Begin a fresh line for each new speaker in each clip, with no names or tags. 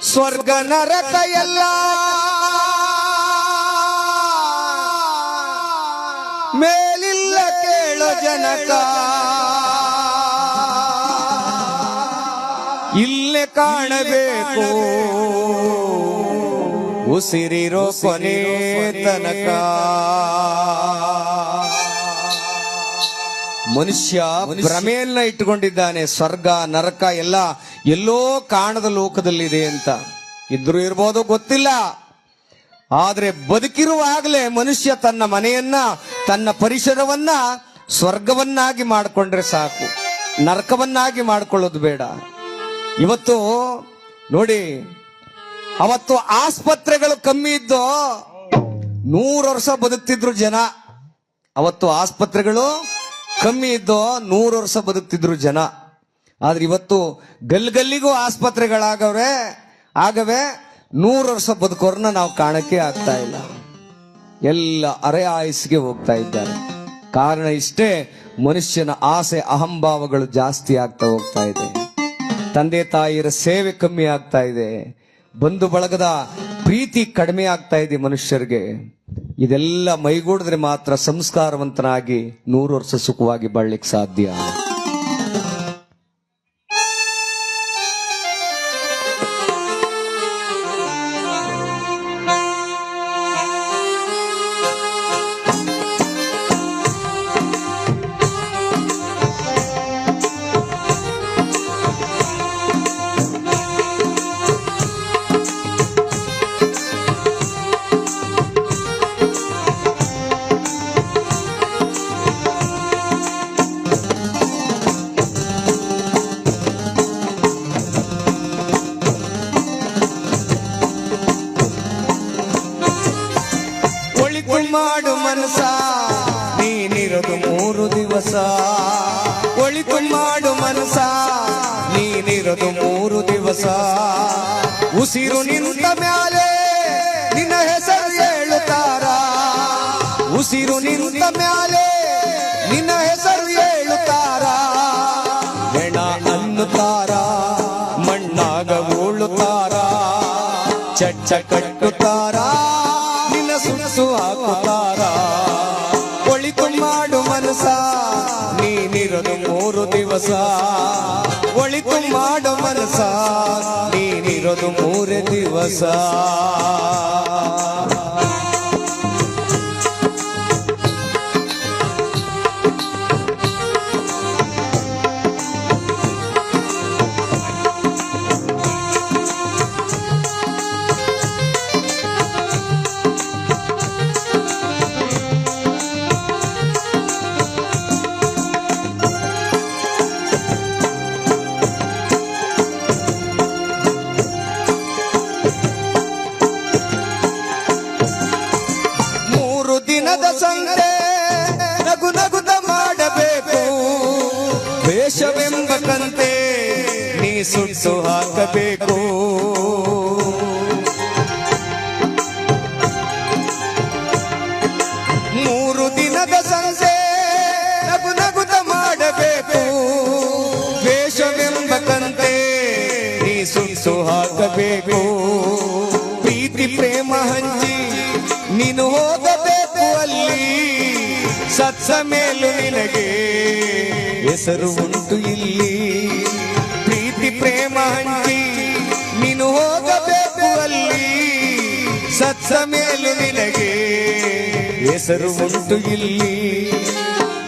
ಸ್ವರ್ಗ ನರಕ ಎಲ್ಲ ಮೇಲಿಲ್ಲ ಕೇಳೋ ಜನಕ, ಇಲ್ಲೇ ಕಾಣಬೇಕು ಉಸಿರಿರೋ ಕೊನೆ ತನಕ. ಮನುಷ್ಯ ಭ್ರಮೆಯನ್ನ ಇಟ್ಟುಕೊಂಡಿದ್ದಾನೆ, ಸ್ವರ್ಗ ನರಕ ಎಲ್ಲ ಎಲ್ಲೋ ಕಾಣದ ಲೋಕದಲ್ಲಿದೆ ಅಂತ. ಇದ್ರೂ ಇರ್ಬೋದು, ಗೊತ್ತಿಲ್ಲ. ಆದ್ರೆ ಬದುಕಿರುವಾಗಲೇ ಮನುಷ್ಯ ತನ್ನ ಮನೆಯನ್ನ, ತನ್ನ ಪರಿಸರವನ್ನ ಸ್ವರ್ಗವನ್ನಾಗಿ ಮಾಡಿಕೊಂಡ್ರೆ ಸಾಕು, ನರಕವನ್ನಾಗಿ ಮಾಡ್ಕೊಳ್ಳೋದು ಬೇಡ. ಇವತ್ತು ನೋಡಿ, ಅವತ್ತು ಆಸ್ಪತ್ರೆಗಳು ಕಮ್ಮಿ ಇದ್ದು 100 ವರ್ಷ ಬದುಕ್ತಿದ್ರು ಜನ. ಅವತ್ತು ಆಸ್ಪತ್ರೆಗಳು ಕಮ್ಮಿ ಇದ್ದು 100 ವರ್ಷ ಬದುಕ್ತಿದ್ರು ಜನ. ಆದ್ರೆ ಇವತ್ತು ಗಲ್ಲಿಗೂ ಆಸ್ಪತ್ರೆಗಳಾಗವೆ. 100 ವರ್ಷ ಬದುಕೋರ್ನ ನಾವು ಕಾಣಕ್ಕೆ ಆಗ್ತಾ ಇಲ್ಲ. ಎಲ್ಲ ಅರೆ ಆಯಸ್ಸಿಗೆ ಹೋಗ್ತಾ ಇದ್ದಾರೆ. ಕಾರಣ ಇಷ್ಟೇ, ಮನುಷ್ಯನ ಆಸೆ ಅಹಂಭಾವಗಳು ಜಾಸ್ತಿ ಆಗ್ತಾ ಹೋಗ್ತಾ ಇದೆ. ತಂದೆ ತಾಯಿಯರ ಸೇವೆ ಕಮ್ಮಿ ಆಗ್ತಾ ಇದೆ. ಬಂಧು ಬಳಗದ ಪ್ರೀತಿ ಕಡಿಮೆ ಆಗ್ತಾ ಇದೆ ಮನುಷ್ಯರಿಗೆ. ಇದೆಲ್ಲ ಮೈಗೂಡಿದ್ರೆ ಮಾತ್ರ ಸಂಸ್ಕಾರವಂತನಾಗಿ 100 ವರ್ಷ ಸುಖವಾಗಿ ಬಾಳ್ಲಿಕ್ಕೆ ಸಾಧ್ಯ. ಮಾಡು ಮನಸ ನೀನಿರೋದು 3 ದಿವಸ. ಒಳಿತು ಮಾಡು ಮನಸ ನೀನಿರೋದು 3 ದಿವಸ. ಉಸಿರು ನಿಂತ ಮ್ಯಾಲೆ ನಿನ್ನ ಹೆಸರು ಹೇಳುತ್ತಾರ. ಉಸಿರು ನಿಂತ ಮ್ಯಾಲೆ ನಿನ್ನ ಹೆಸರು ಹೇಳುತ್ತಾರ. ಹೆಣ ಅನ್ನುತ್ತಾರ, ಮಣ್ಣಾಗ ಉಳುತ್ತಾರ, ಚಚ್ಚ ಕಟ್ಟುತ್ತಾರ, ಸುನಸು ಹಾಕುತ್ತಾರ. ಒಳಿತು ಮಾಡು ಮನಸ ನೀನಿರೋದು 3 ದಿವಸ. ಒಳಿತು ಮಾಡು ಮನಸ ನೀನಿರೋದು 3 ದಿವಸ. ಸಂತೆ ನಗು ನಗುತ ಮಾಡಬೇಕು. ವೇಷವೆಂಬ ಕಂತೆ ನೀ ಸುಟ್ಟು ಹಾಕಬೇಕು. 3 ದಿನದ ಸಂತೆ ನಗು ನಗುತ ಮಾಡಬೇಕು. ವೇಷವೆಂಬ ಕಂತೆ ನೀ ಸುಟ್ಟು ಹಾಕಬೇಕು. ಪ್ರೀತಿ ಪ್ರೇಮ ಹಂಚಿ ನೀನು ಹೋಗಬೇಕು ಅಲ್ಲಿ. ಸತ್ತ ಮೇಲೂ ನಿನಗೆ ಹೆಸರು ಉಂಟು ಇಲ್ಲಿ. ಪ್ರೀತಿ ಪ್ರೇಮ ಹಂಚಿ ನೀನು ಹೋಗಬೇಕು ಅಲ್ಲಿ. ಸತ್ತ ಮೇಲೂ ನಿನಗೆ ಹೆಸರು ಉಂಟು ಇಲ್ಲಿ.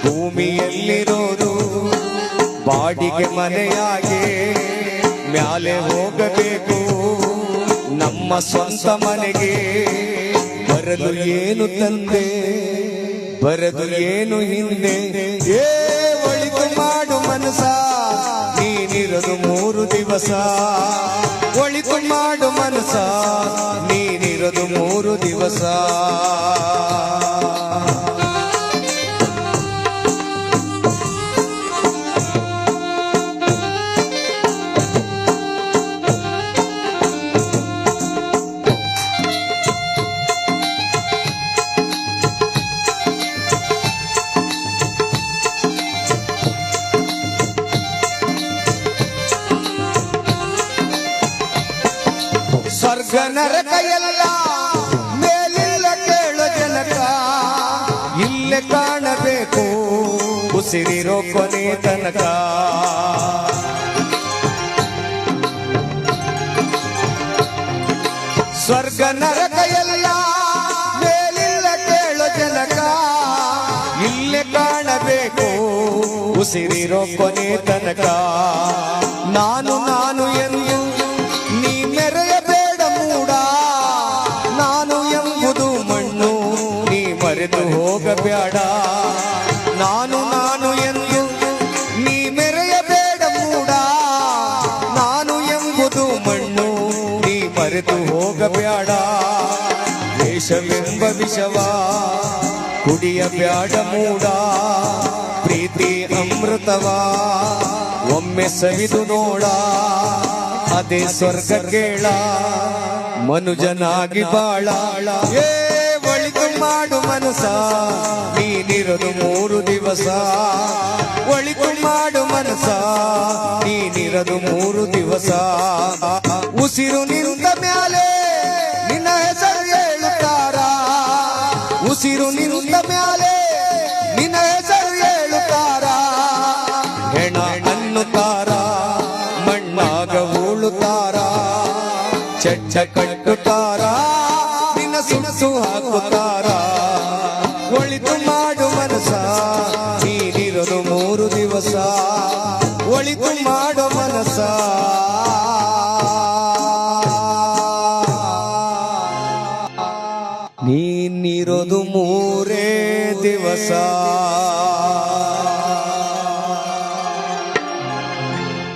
ಭೂಮಿಯಲ್ಲಿರೋದು ಬಾಡಿಗೆ ಮನೆಯಾಗೆ ಮ್ಯಾಲೆ ಹೋಗಬೇಕು. ನಮ್ಮ ಸ್ವಂತ ಮನೆಗೆ ಬರಲು ಏನು ತಂದೆ, ಬರದು ಏನು ಹಿಂದೆ. ಒಳಿತು ಮಾಡು ಮನಸ ನೀನಿರೋದು 3 ದಿವಸ. ಒಳಿತು ಮಾಡು ಮನಸ ನೀನಿರೋದು 3 ದಿವಸ. ಸ್ವರ್ಗ ನರಕ ಎಲ್ಲ ಮೇಲಿಲ್ಲ ಕೇಳೋ ಜನಕ ಇಲ್ಲೇ ಕಾಣಬೇಕು ಉಸಿರಿರೋ ಕೊನೆ ತನಕ ಸ್ವರ್ಗ ನರಕ ಎಲ್ಲ ಮೇಲಿಲ್ಲ ಕೇಳೋ ಜನಕ ಇಲ್ಲೇ ಕಾಣಬೇಕು ಉಸಿರಿರೋ ಕೊನೆ ತನಕ ನಾನು ನಾನು ಎಂದು ನೀ ಮೆರೆಯಬೇಡ ಮೂಡ ನಾನು ಎಂಬುದು ಮಣ್ಣು ನೀ ಮರೆತು ಹೋಗಬೇಡ ನಾನು ನಾನು ಎಂದು ನೀ ಮೆರೆಯಬೇಡ ಮೂಡ ನಾನು ಎಂಬುದು ಮಣ್ಣು ನೀ ಮರೆತು ಹೋಗಬೇಡ ವೇಷವೆಂಬ ವಿಷವ ಕುಡಿಯಬೇಡ ಮೂಡ ಪ್ರೀತಿ ಅಮೃತವ ಒಮ್ಮೆ ಸವಿದು ನೋಡ ಅದೇ ಸ್ವರ್ಗ ಕೇಳ ಮನುಜನಾಗಿ ಬಾಳ ಏ ಒಳಿತು ಮಾಡು ಮನಸ ನೀನಿರೋದು 3 ದಿವಸ ಒಳಿತು ಮಾಡು ಮನಸ ನೀನಿರೋದು 3 ದಿವಸ ಉಸಿರು ನಿಂತ ಮ್ಯಾಲೆ ನಿನ್ನ ಹೆಸರು ಹೇಳುತ್ತಾರ ಉಸಿರು ನಿಂತ ಮ್ಯಾಲೆ ನಿನ್ನ ಹೆಸರು ಹೇಳುತ್ತಾರ ಹೆಣ ಅನ್ನುತ್ತಾರ ಮಣ್ಣಾಗ ಉಳುತ್ತಾರ ಚಚ್ಚ ಕಟ್ಟುತ್ತಾರ ನಿನ್ನ ಸುಣಸು ಹಾಕುತ್ತಾರ ಒಳಿತು ಮಾಡು ಮನಸ ನೀನಿರೋದು 3 ದಿವಸ ಒಳಿತು ಮಾಡು ಮನಸ ನೀನಿರೋದು 3 ದಿವಸ